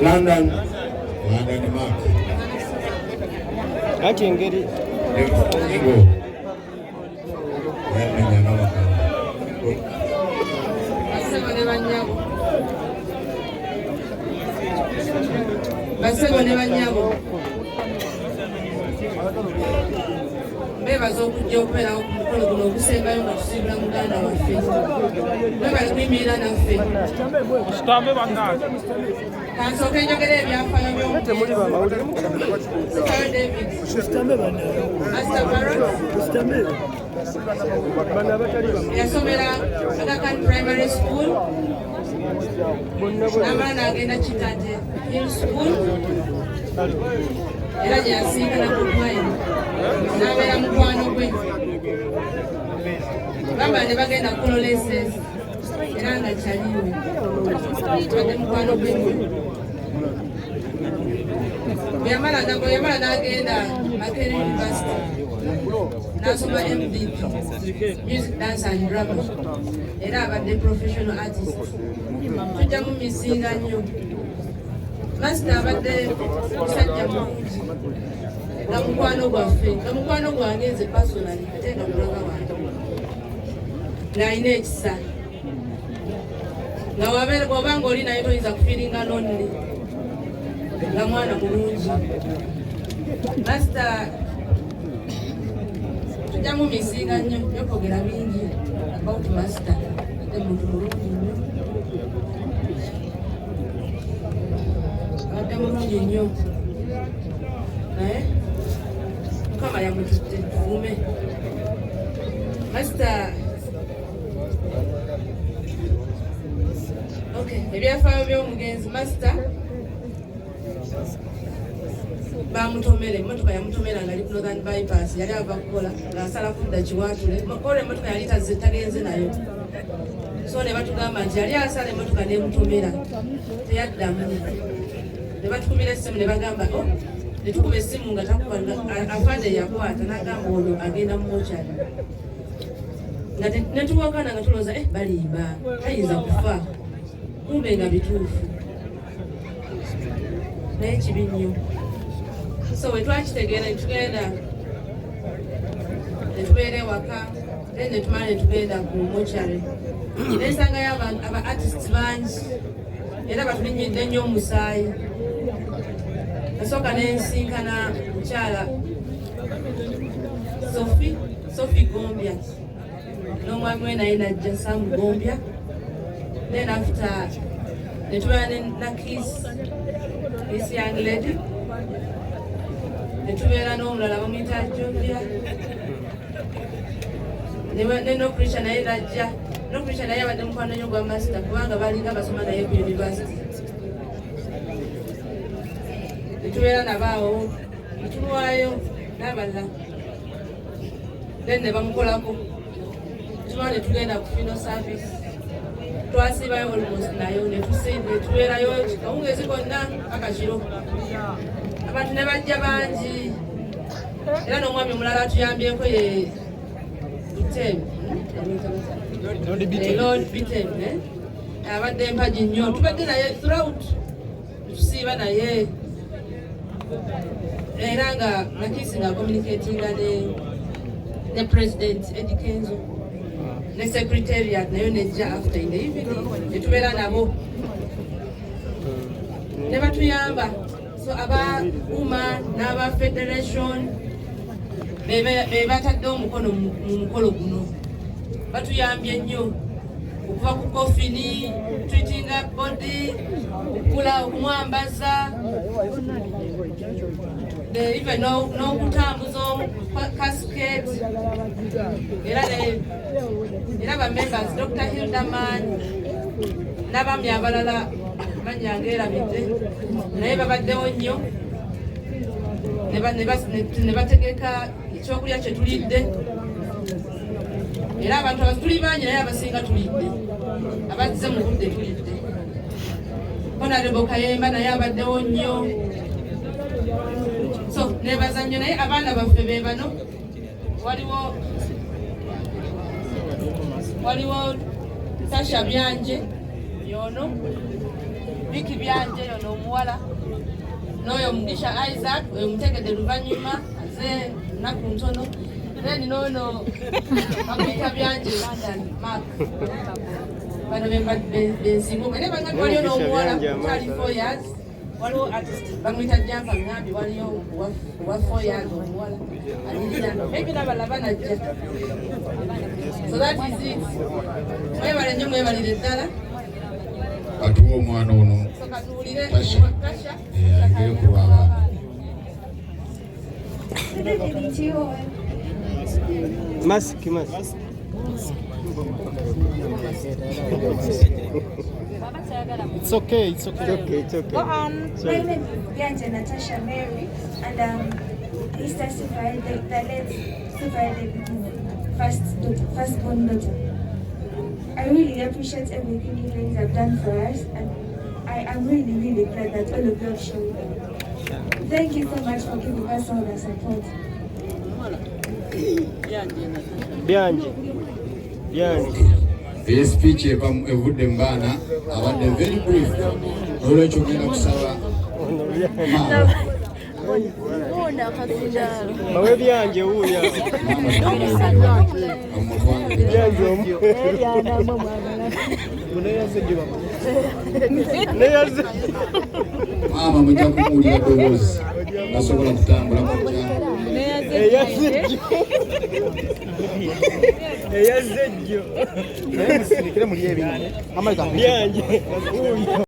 London Mark. Ati engeri basebo ne banyabo bebaza okujja okubeerawo ku mukolo guno ogusembayo nga tusiibula muganda waffe bebali kuyimirira naffe kansooka enjogera ebyafaayo by'omukolo David yasomera Aga Khan Primary School namala n'agenda Kitate Hill School era gye yasinkana Bobi n'abeera mukwano gwe bamba ne bagenda Kololeses era nga kyaliwe badde mukwano gwe yamala n'agenda Makerere University n'asoma MDP Music Dance and Drama era abadde professional artist tujja mu misinga nnyo Master abadde musajja mulungi nga mukwano gwaffe nga mukwano gwange nze personally ate nga mulaga wange ng'alina ekisa nga w'oba ng'oli naye toyinza kufiiringa lonely nga mwana mulungi Master tujja mu misinga nnyo byokogera bingi about Master ate muntu mulungi nnyo abadde mulungi nnyo naye Mukama yamututte tuvume Master ebyafaayo by'omugenzi Master bamutomere emmotoka yamutomera nga ali ku Northern Bypass yali ava kukola ng'asala kudda Kiwatule ola emmotoka yali tagenze nayo so ne batugamba nti yali asala emmotoka n'emutomera teyaddamu ne batukumira essimu ne bagamba ne tukuba essimu nga afande yakwata n'agamba ono agenda mu mochari nga netuwakana nga tulowooza balimba tayinza kufa kumbe nga bituufu naye kibi nnyo so we twakitegeera ne tugenda ne tubeera ewaka then ne tumala ne tugenda ku mochari nensangayo aba artists bangi era batulinyidde nnyo omusaayi nasooka nensinkana mukyala Sophie Gombia n'omwami we naye najja Sam Gombia then after ne tubeera na Kiss young lady ne tubeera n'omulala bamuyita Jovia ne Nokrisha naye najja Nokrisha naye abadde mukwano nnyo gwa Master kubanga balinga basoma naye ku university ne tubeera nabaawo ne tulwayo n'abalala then ne bamukolako tumala ne tugenda ku funeral service twasiibayo almost nayo ne tubeerayo kawungeezi konna akakiro abantu ne bajja bangi era n'omwami omulala atuyambyeko ye Lord Bitem abadde mpagi nnyo tubadde naye throughout tusiiba naye era nga Nakisi nga communicatinga ne President Eddie Kenzo ne Secretariat nayo nejja after in the evening ne tubeera nabo ne batuyamba so aba UMA n'aba Federation be batadde omukono mu mukolo guno batuyambye nnyo okuva ku kofini treatinga body okula okumwambaza even n'okutambuza casket era ba members Dr. Hildaman n'abami abalala banyange erabidde naye babaddewo nnyo ne bategeka ekyokulya kye tulidde era abantu tuli bangi naye abasinga tulidde abazze mu budde tulidde Honorable Kayemba naye abaddewo nnyo so nebaza nnyo naye abaana baffe be bano waliwo Sasha Byanje yono Biki byanje yono omuwala n'oyo Mugisha Isaac oyo mutegedde luvannyuma aze nnaku ntono then n'ono Abika byanje London Mark bano bensinga naye bangati waliyo n'omuwala kutali 4 years waliwo artist bamwita Jampa Ngambi waliyo wa 4 years omuwala aliriyano maybe n'abalala banajja so that is it mwebale nnyo mwebalire ddala atuwa omwana ono Tasha ayingire ku lw'abaana. Mask. It's okay. Go on. My name is Bianca Natasha Mary, and Easter Sufai, the late Sufai, firstborn daughter. I really appreciate everything you guys have done for us, and I am really glad that all of you have shown up. Thank you so much for giving us all the support. Bianca. Iyi speech evudde mu baana abadde very brief olwekyo ogenda kusaba Mawe Bianca wuuya. Maama mujja kumuwulira ddoboozi nasobola kutambula mujja Eyazejjo. Naye musirikire muli ebintu. Bianca.